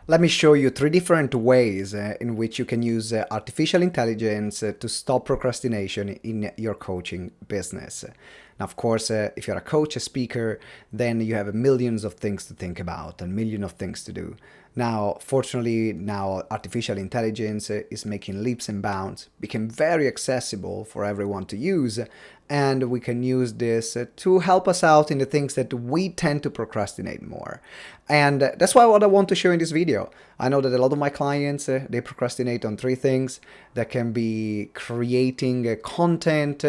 Let me show you three different ways in which you can use artificial intelligence to stop procrastination in your coaching business. Now, of course, if you're a coach, a speaker, then you have millions of things to think about and millions of things to do. Now, fortunately, now artificial intelligence is making leaps and bounds, became very accessible for everyone to use, and we can use this to help us out in the things that we tend to procrastinate more. And that's why what I want to show in this video. I know that a lot of my clients, they procrastinate on three things that can be creating content,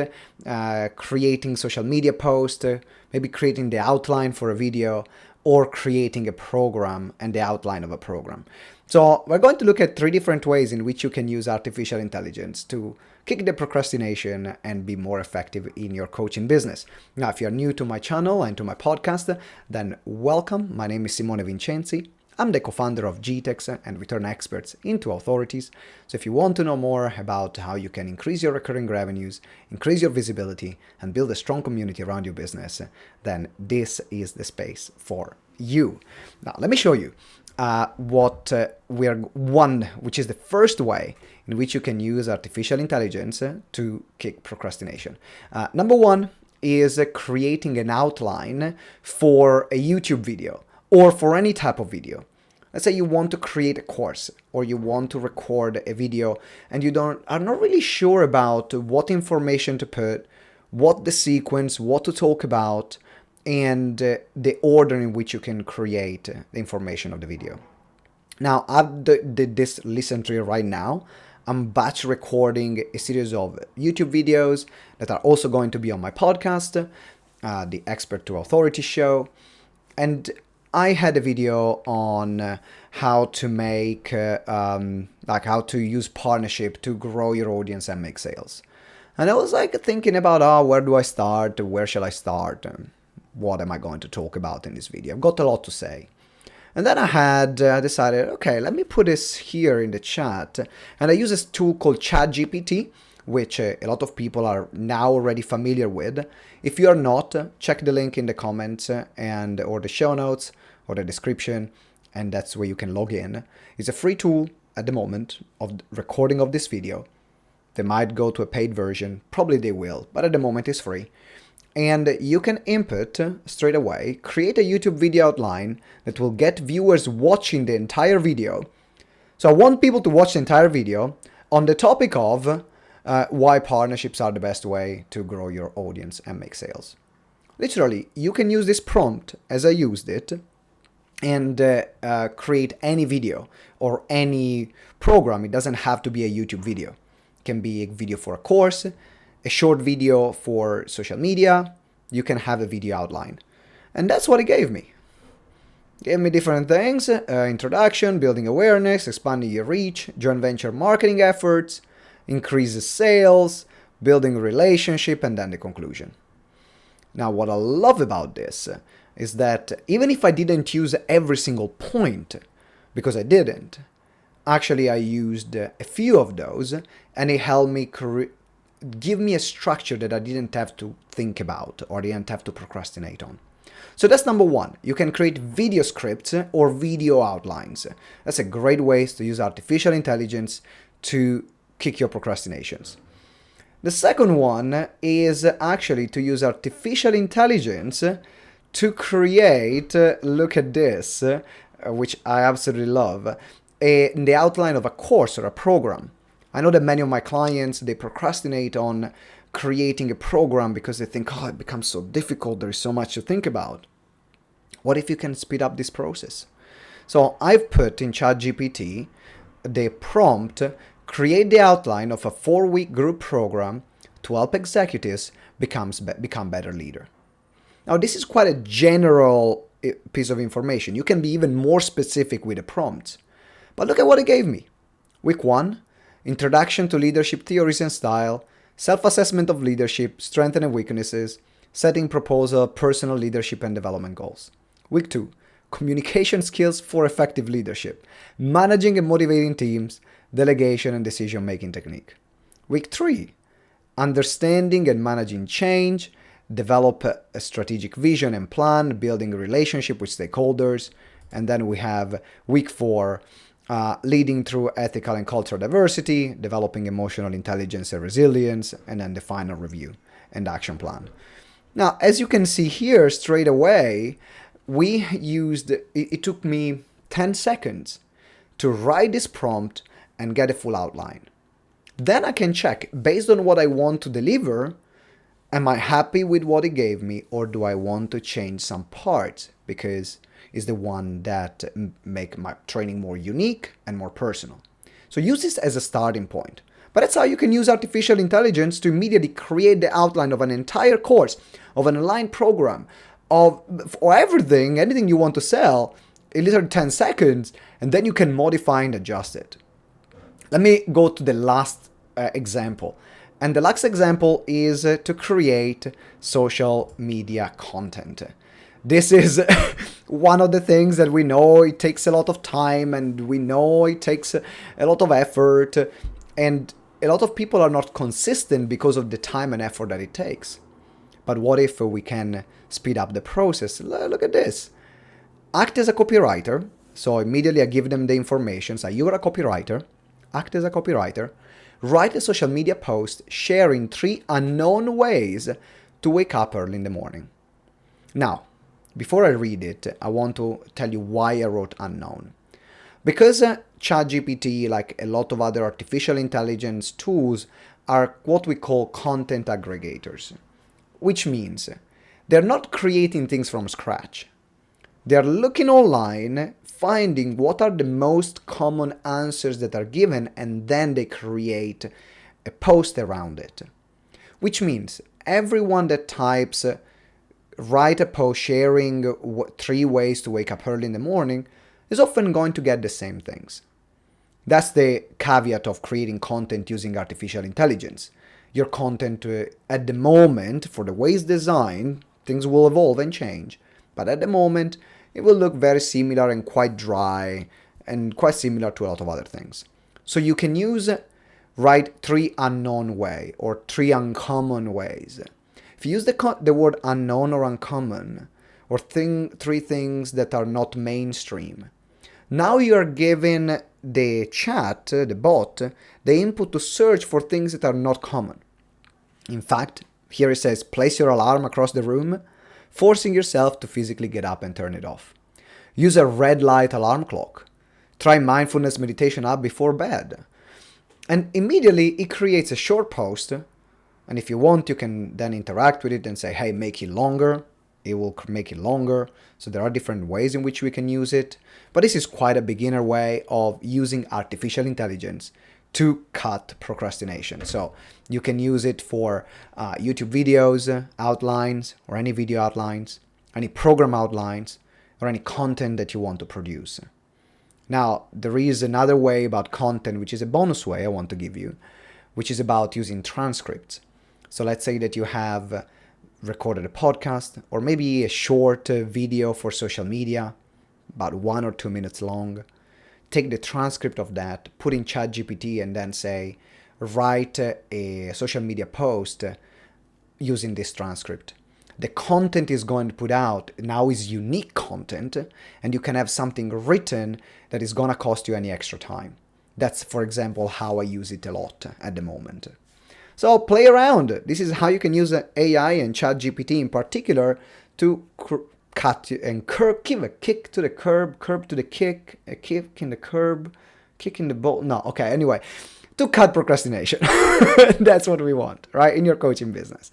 creating social media posts, maybe creating the outline for a video, or creating a program and the outline of a program. So we're going to look at three different ways in which you can use artificial intelligence to kick the procrastination and be more effective in your coaching business. Now, if you're new to my channel and to my podcast, then welcome. My name is Simone Vincenzi. I'm the co-founder of GTeX and we turn experts into authorities. So if you want to know more about how you can increase your recurring revenues, increase your visibility, and build a strong community around your business, then this is the space for you. Now, let me show you which is the first way in which you can use artificial intelligence to kick procrastination. Number one is creating an outline for a YouTube video or for any type of video. Let's say you want to create a course or you want to record a video and are not really sure about what information to put, what the sequence, what to talk about, and the order in which you can create the information of the video. Now, I've did this listen to right now. I'm batch recording a series of YouTube videos that are also going to be on my podcast, the Expert to Authority show. And I had a video on how to make, how to use partnership to grow your audience and make sales. And I was thinking about, where do I start? Where shall I start? What am I going to talk about in this video? I've got a lot to say. And then I had decided, okay, let me put this here in the chat. And I use this tool called GPT, which a lot of people are now already familiar with. If you are not, check the link in the comments or the show notes or the description, and that's where you can log in. It's a free tool at the moment of recording of this video. They might go to a paid version, probably they will, but at the moment it's free. And you can input straight away, create a YouTube video outline that will get viewers watching the entire video. So I want people to watch the entire video on the topic of why partnerships are the best way to grow your audience and make sales. Literally, you can use this prompt as I used it and create any video or any program. It doesn't have to be a YouTube video. It can be a video for a course, a short video for social media. You can have a video outline. And that's what it gave me. It gave me different things, introduction, building awareness, expanding your reach, joint venture marketing efforts, increases sales, building a relationship, and then the conclusion. Now, what I love about this is that even if I didn't use every single point, because I didn't, actually I used a few of those, and it helped me give me a structure that I didn't have to think about or didn't have to procrastinate on. So that's number one. You can create video scripts or video outlines. That's a great way to use artificial intelligence to kick your procrastinations. The second one is actually to use artificial intelligence to create, look at this, which I absolutely love, the outline of a course or a program. I know that many of my clients, they procrastinate on creating a program because they think, it becomes so difficult, there is so much to think about. What if you can speed up this process? So I've put in ChatGPT the prompt, create the outline of a 4-week group program to help executives become better leader. Now, this is quite a general piece of information. You can be even more specific with the prompts. But look at what it gave me. Week 1, Introduction to Leadership Theories and Style, Self-Assessment of Leadership, Strengths and Weaknesses, Setting Proposal, Personal Leadership and Development Goals. Week 2, Communication Skills for Effective Leadership, Managing and Motivating Teams, Delegation and Decision-Making Technique. Week 3, Understanding and Managing Change, Develop a strategic vision and plan, building a relationship with stakeholders, And then we have week 4, leading through ethical and cultural diversity, developing emotional intelligence and resilience, and then the final review and action plan. Now, as you can see here, straight away, it took me 10 seconds to write this prompt and get a full outline. Then I can check, based on what I want to deliver, am I happy with what it gave me, or do I want to change some parts because it's the one that make my training more unique and more personal. So use this as a starting point. But that's how you can use artificial intelligence to immediately create the outline of an entire course, of an online program, or everything, anything you want to sell, in literally 10 seconds, and then you can modify and adjust it. Let me go to the last example. And the last example is to create social media content. This is one of the things that we know it takes a lot of time, and we know it takes a lot of effort, and a lot of people are not consistent because of the time and effort that it takes. But what if we can speed up the process? Look at this. Act as a copywriter. So immediately I give them the information. So you're a copywriter. Act as a copywriter. Write a social media post sharing 3 unknown ways to wake up early in the morning. Now, before I read it, I want to tell you why I wrote unknown. Because ChatGPT, like a lot of other artificial intelligence tools, are what we call content aggregators, which means they're not creating things from scratch. They're looking online, finding what are the most common answers that are given, and then they create a post around it. Which means everyone that types write a post sharing 3 ways to wake up early in the morning is often going to get the same things. That's the caveat of creating content using artificial intelligence. Your content at the moment, for the way it's designed, things will evolve and change, but at the moment it will look very similar and quite dry and quite similar to a lot of other things. So you can write 3 unknown way or 3 uncommon ways. If you use the word unknown or uncommon, or 3 things that are not mainstream, now you are giving the chat, the bot, the input to search for things that are not common. In fact, here it says, place your alarm across the room, forcing yourself to physically get up and turn it off. Use a red light alarm clock. Try mindfulness meditation app before bed. And immediately it creates a short post. And if you want, you can then interact with it and say, hey, make it longer. It will make it longer. So there are different ways in which we can use it. But this is quite a beginner way of using artificial intelligence to cut procrastination. So you can use it for YouTube videos, outlines, or any video outlines, any program outlines, or any content that you want to produce. Now, there is another way about content, which is a bonus way I want to give you, which is about using transcripts. So let's say that you have recorded a podcast or maybe a short video for social media, about 1 or 2 minutes long. Take the transcript of that, put in ChatGPT, and then say, write a social media post using this transcript. The content is going to put out now is unique content, and you can have something written that is going to cost you any extra time. That's, for example, how I use it a lot at the moment. So play around. This is how you can use AI and ChatGPT in particular to cut and give a kick to the curb to the kick, a kick in the curb, kick in the ball. No, okay, anyway, to cut procrastination. That's what we want, right, in your coaching business.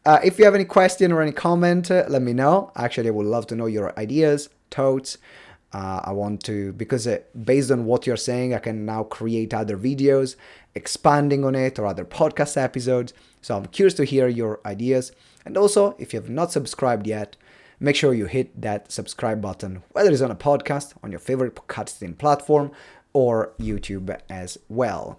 If you have any question or any comment, let me know. Actually, I would love to know your ideas, thoughts. I want to, because based on what you're saying, I can now create other videos expanding on it or other podcast episodes. So I'm curious to hear your ideas. And also, if you have not subscribed yet, make sure you hit that subscribe button, whether it's on a podcast, on your favorite podcasting platform, or YouTube as well.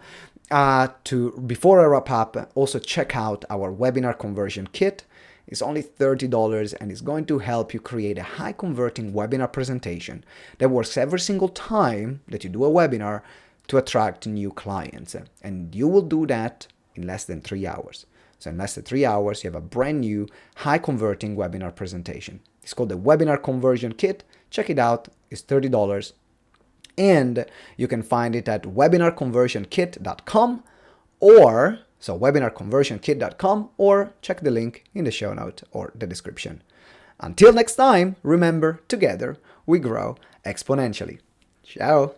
Before I wrap up, also check out our webinar conversion kit. It's only $30 and it's going to help you create a high converting webinar presentation that works every single time that you do a webinar to attract new clients. And you will do that in less than 3 hours. So in less than 3 hours, you have a brand new high converting webinar presentation. It's called the Webinar Conversion Kit. Check it out. is $30. And you can find it at webinarconversionkit.com webinarconversionkit.com, or check the link in the show note or the description. Until next time, remember, together we grow exponentially. Ciao!